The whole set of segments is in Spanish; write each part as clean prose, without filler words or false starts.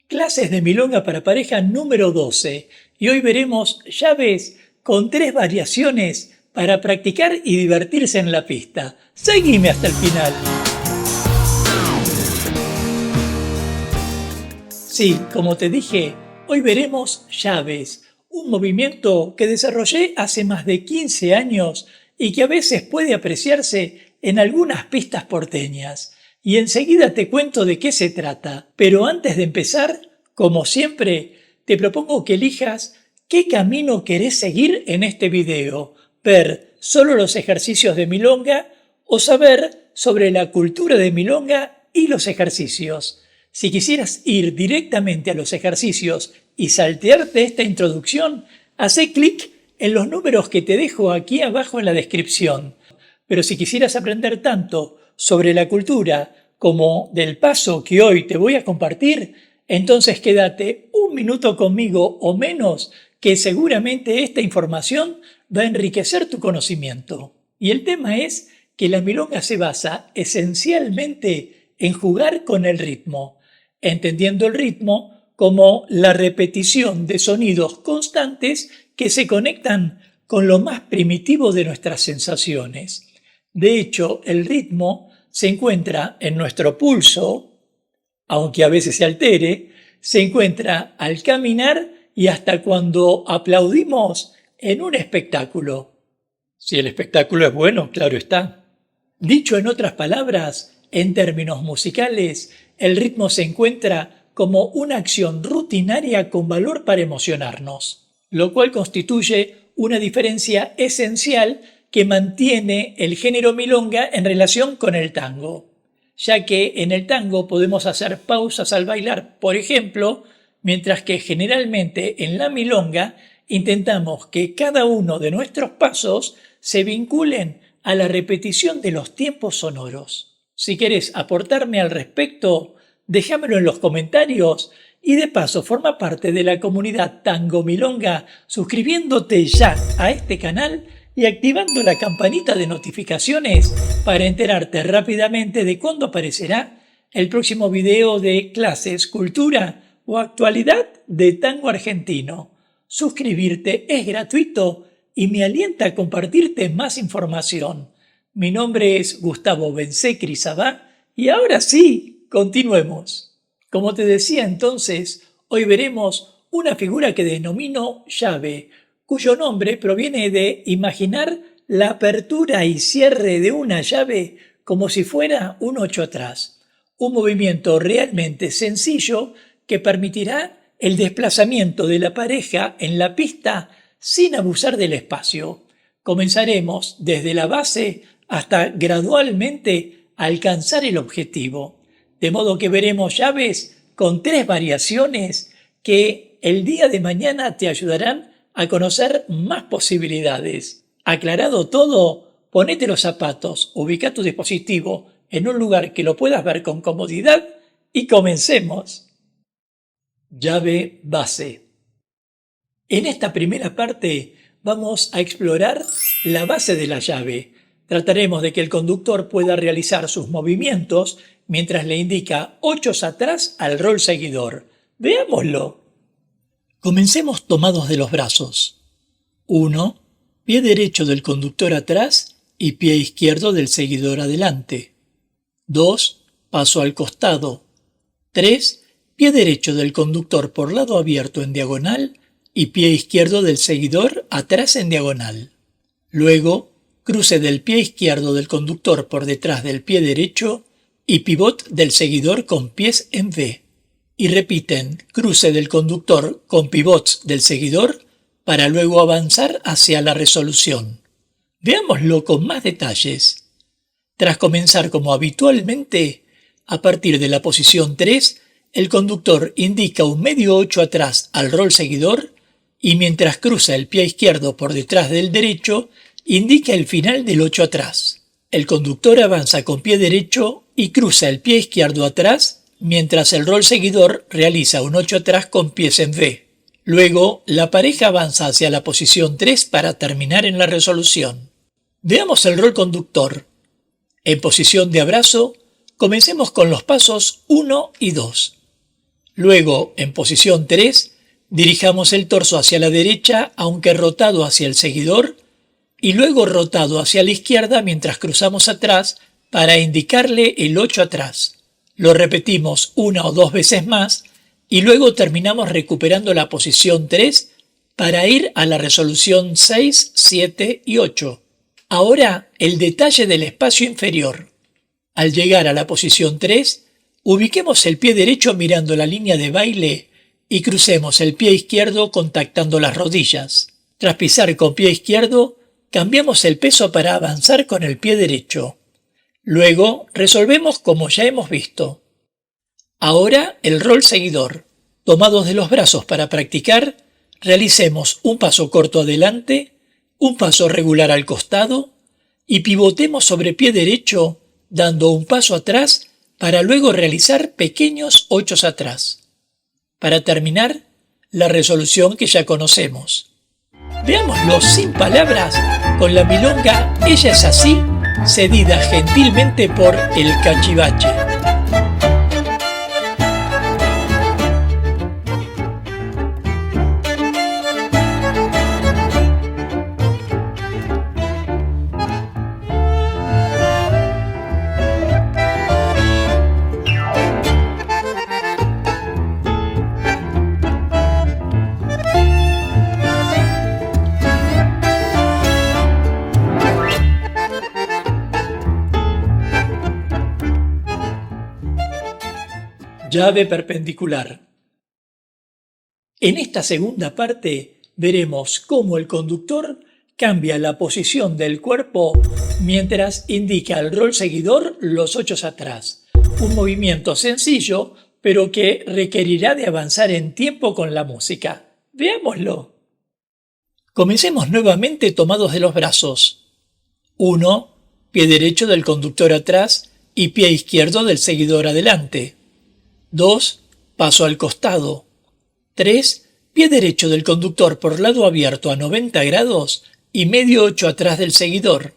Clases de milonga para pareja número 12 y hoy veremos llaves con 3 variaciones para practicar y divertirse en la pista. Seguime hasta el final. Sí, como te dije, hoy veremos llaves, un movimiento que desarrollé hace más de 15 años y que a veces puede apreciarse en algunas pistas porteñas. Y enseguida te cuento de qué se trata. Pero antes de empezar, como siempre, te propongo que elijas qué camino querés seguir en este video. Ver solo los ejercicios de milonga o saber sobre la cultura de milonga y los ejercicios. Si quisieras ir directamente a los ejercicios y saltearte esta introducción, hacé clic en los números que te dejo aquí abajo en la descripción. Pero si quisieras aprender tanto sobre la cultura como del paso que hoy te voy a compartir, entonces quédate un minuto conmigo o menos, que seguramente esta información va a enriquecer tu conocimiento. Y el tema es que la milonga se basa esencialmente en jugar con el ritmo, entendiendo el ritmo como la repetición de sonidos constantes que se conectan con lo más primitivo de nuestras sensaciones. De hecho, el ritmo se encuentra en nuestro pulso, aunque a veces se altere, se encuentra al caminar y hasta cuando aplaudimos en un espectáculo. Si el espectáculo es bueno, claro está. Dicho en otras palabras, en términos musicales, el ritmo se encuentra como una acción rutinaria con valor para emocionarnos, lo cual constituye una diferencia esencial que mantiene el género milonga en relación con el tango, ya que en el tango podemos hacer pausas al bailar, por ejemplo, mientras que generalmente en la milonga intentamos que cada uno de nuestros pasos se vinculen a la repetición de los tiempos sonoros. Si querés aportarme al respecto, déjamelo en los comentarios y de paso forma parte de la comunidad Tango Milonga suscribiéndote ya a este canal y activando la campanita de notificaciones para enterarte rápidamente de cuándo aparecerá el próximo video de clases, cultura o actualidad de tango argentino. Suscribirte es gratuito y me alienta a compartirte más información. Mi nombre es Gustavo Bensecri Sabá y ahora sí, continuemos. Como te decía entonces, hoy veremos una figura que denomino llave, cuyo nombre proviene de imaginar la apertura y cierre de una llave como si fuera un 8 atrás. Un movimiento realmente sencillo que permitirá el desplazamiento de la pareja en la pista sin abusar del espacio. Comenzaremos desde la base hasta gradualmente alcanzar el objetivo. De modo que veremos llaves con 3 variaciones que el día de mañana te ayudarán a conocer más posibilidades. Aclarado todo, ponete los zapatos, ubica tu dispositivo en un lugar que lo puedas ver con comodidad y comencemos. Llave base. En esta primera parte vamos a explorar la base de la llave. Trataremos de que el conductor pueda realizar sus movimientos mientras le indica 8 atrás al rol seguidor. Veámoslo. Comencemos tomados de los brazos. 1. Pie derecho del conductor atrás y pie izquierdo del seguidor adelante. 2. Paso al costado. 3. Pie derecho del conductor por lado abierto en diagonal y pie izquierdo del seguidor atrás en diagonal. Luego, cruce del pie izquierdo del conductor por detrás del pie derecho y pivot del seguidor con pies en V. Y repiten cruce del conductor con pivots del seguidor para luego avanzar hacia la resolución. Veámoslo con más detalles. Tras comenzar como habitualmente, a partir de la posición 3, el conductor indica un medio 8 atrás al rol seguidor y mientras cruza el pie izquierdo por detrás del derecho, indica el final del 8 atrás. El conductor avanza con pie derecho y cruza el pie izquierdo atrás, mientras el rol seguidor realiza un 8 atrás con pies en V. Luego, la pareja avanza hacia la posición 3 para terminar en la resolución. Veamos el rol conductor. En posición de abrazo, comencemos con los pasos 1 y 2. Luego, en posición 3, dirijamos el torso hacia la derecha, aunque rotado hacia el seguidor, y luego rotado hacia la izquierda mientras cruzamos atrás para indicarle el 8 atrás. Lo repetimos una o dos veces más y luego terminamos recuperando la posición 3 para ir a la resolución 6, 7 y 8. Ahora el detalle del espacio inferior. Al llegar a la posición 3, ubiquemos el pie derecho mirando la línea de baile y crucemos el pie izquierdo contactando las rodillas. Tras pisar con pie izquierdo, cambiamos el peso para avanzar con el pie derecho. Luego resolvemos como ya hemos visto. Ahora el rol seguidor. Tomados de los brazos para practicar, realicemos un paso corto adelante, un paso regular al costado y pivotemos sobre pie derecho dando un paso atrás para luego realizar pequeños 8 atrás. Para terminar, la resolución que ya conocemos. Veámoslo sin palabras con la milonga Ella es así, cedida gentilmente por el cachivache. Llave perpendicular. En esta segunda parte veremos cómo el conductor cambia la posición del cuerpo mientras indica al rol seguidor los 8 atrás. Un movimiento sencillo, pero que requerirá de avanzar en tiempo con la música. Veámoslo. Comencemos nuevamente tomados de los brazos. 1. Pie derecho del conductor atrás y pie izquierdo del seguidor adelante. 2. Paso al costado. 3. Pie derecho del conductor por lado abierto a 90 grados y medio 8 atrás del seguidor.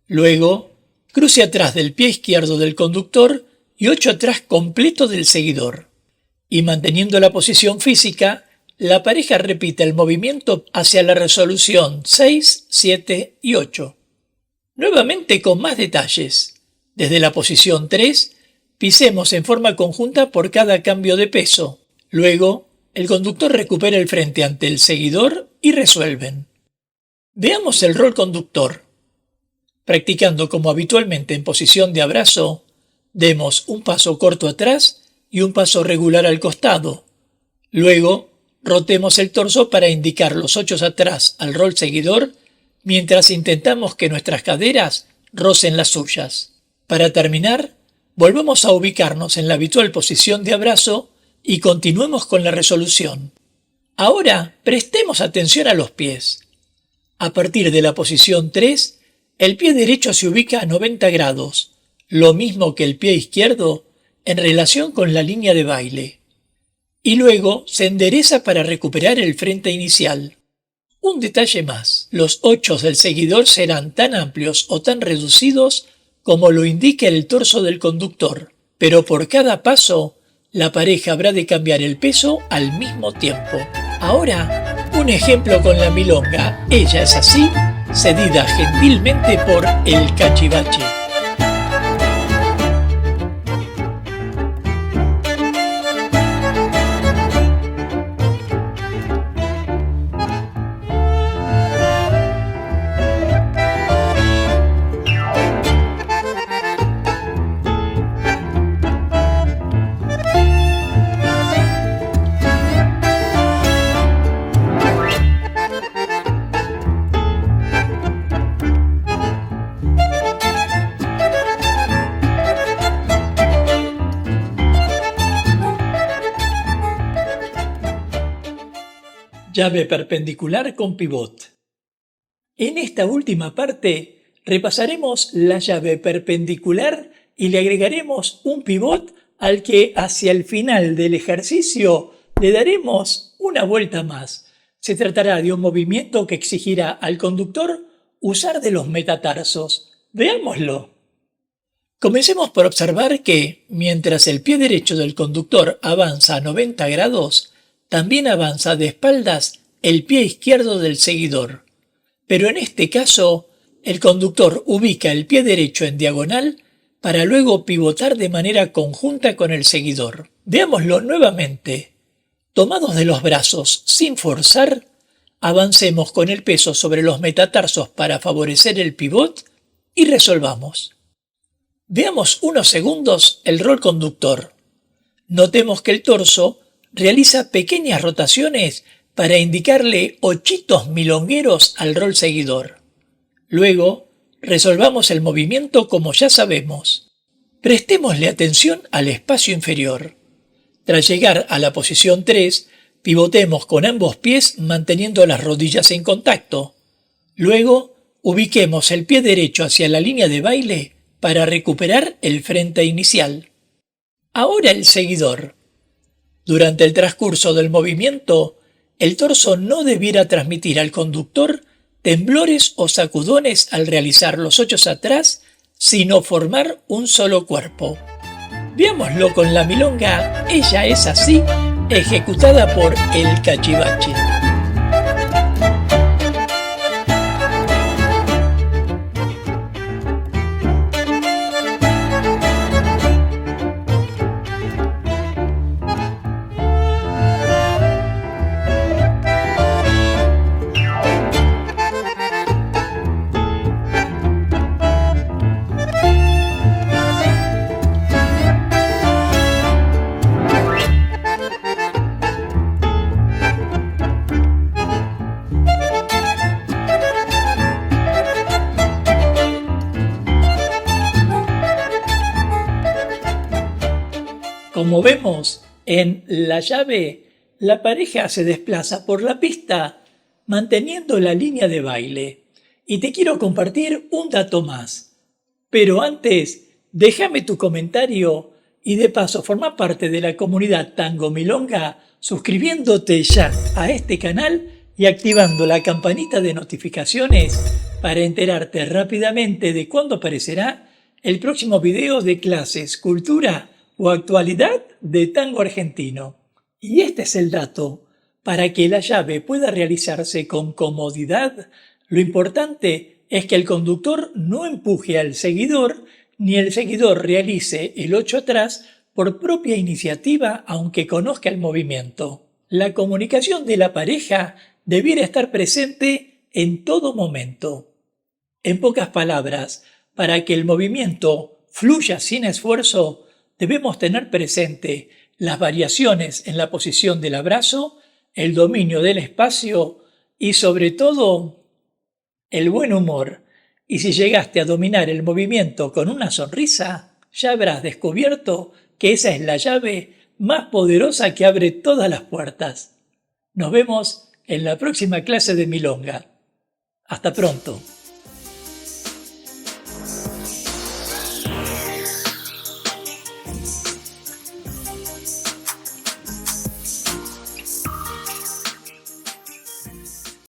Luego, cruce atrás del pie izquierdo del conductor y 8 atrás completo del seguidor. Y manteniendo la posición física, la pareja repite el movimiento hacia la resolución 6, 7 y 8. Nuevamente con más detalles. Desde la posición 3, pisemos en forma conjunta por cada cambio de peso. Luego, el conductor recupera el frente ante el seguidor y resuelven. Veamos el rol conductor. Practicando como habitualmente en posición de abrazo, demos un paso corto atrás y un paso regular al costado. Luego, rotemos el torso para indicar los 8 atrás al rol seguidor, mientras intentamos que nuestras caderas rocen las suyas. Para terminar, volvemos a ubicarnos en la habitual posición de abrazo y continuemos con la resolución. Ahora prestemos atención a los pies. A partir de la posición 3, el pie derecho se ubica a 90 grados, lo mismo que el pie izquierdo en relación con la línea de baile. Y luego se endereza para recuperar el frente inicial. Un detalle más, los 8 del seguidor serán tan amplios o tan reducidos como lo indica el torso del conductor, pero por cada paso, la pareja habrá de cambiar el peso al mismo tiempo. Ahora, un ejemplo con la milonga Ella es así, cedida gentilmente por el cachivache. Llave perpendicular con pivot. En esta última parte repasaremos la llave perpendicular y le agregaremos un pivot al que hacia el final del ejercicio le daremos una vuelta más. Se tratará de un movimiento que exigirá al conductor usar de los metatarsos. Veámoslo. Comencemos por observar que, mientras el pie derecho del conductor avanza a 90 grados, también avanza de espaldas el pie izquierdo del seguidor. Pero en este caso, el conductor ubica el pie derecho en diagonal para luego pivotar de manera conjunta con el seguidor. Veámoslo nuevamente. Tomados de los brazos sin forzar, avancemos con el peso sobre los metatarsos para favorecer el pivot y resolvamos. Veamos unos segundos el rol conductor. Notemos que el torso realiza pequeñas rotaciones para indicarle ochitos milongueros al rol seguidor. Luego, resolvamos el movimiento como ya sabemos. Prestémosle atención al espacio inferior. Tras llegar a la posición 3, pivotemos con ambos pies manteniendo las rodillas en contacto. Luego, ubiquemos el pie derecho hacia la línea de baile para recuperar el frente inicial. Ahora el seguidor. Durante el transcurso del movimiento, el torso no debiera transmitir al conductor temblores o sacudones al realizar los ochos atrás, sino formar un solo cuerpo. Veámoslo con la milonga Ella es así, ejecutada por El Cachivache. Como vemos en la llave, la pareja se desplaza por la pista manteniendo la línea de baile. Y te quiero compartir un dato más. Pero antes, déjame tu comentario y de paso forma parte de la comunidad Tango Milonga suscribiéndote ya a este canal y activando la campanita de notificaciones para enterarte rápidamente de cuándo aparecerá el próximo video de clases, cultura o actualidad de tango argentino. Y este es el dato. Para que la llave pueda realizarse con comodidad, lo importante es que el conductor no empuje al seguidor, ni el seguidor realice el 8 atrás por propia iniciativa aunque conozca el movimiento. La comunicación de la pareja debiera estar presente en todo momento. En pocas palabras, para que el movimiento fluya sin esfuerzo, debemos tener presente las variaciones en la posición del abrazo, el dominio del espacio y sobre todo el buen humor. Y si llegaste a dominar el movimiento con una sonrisa, ya habrás descubierto que esa es la llave más poderosa que abre todas las puertas. Nos vemos en la próxima clase de Milonga. Hasta pronto.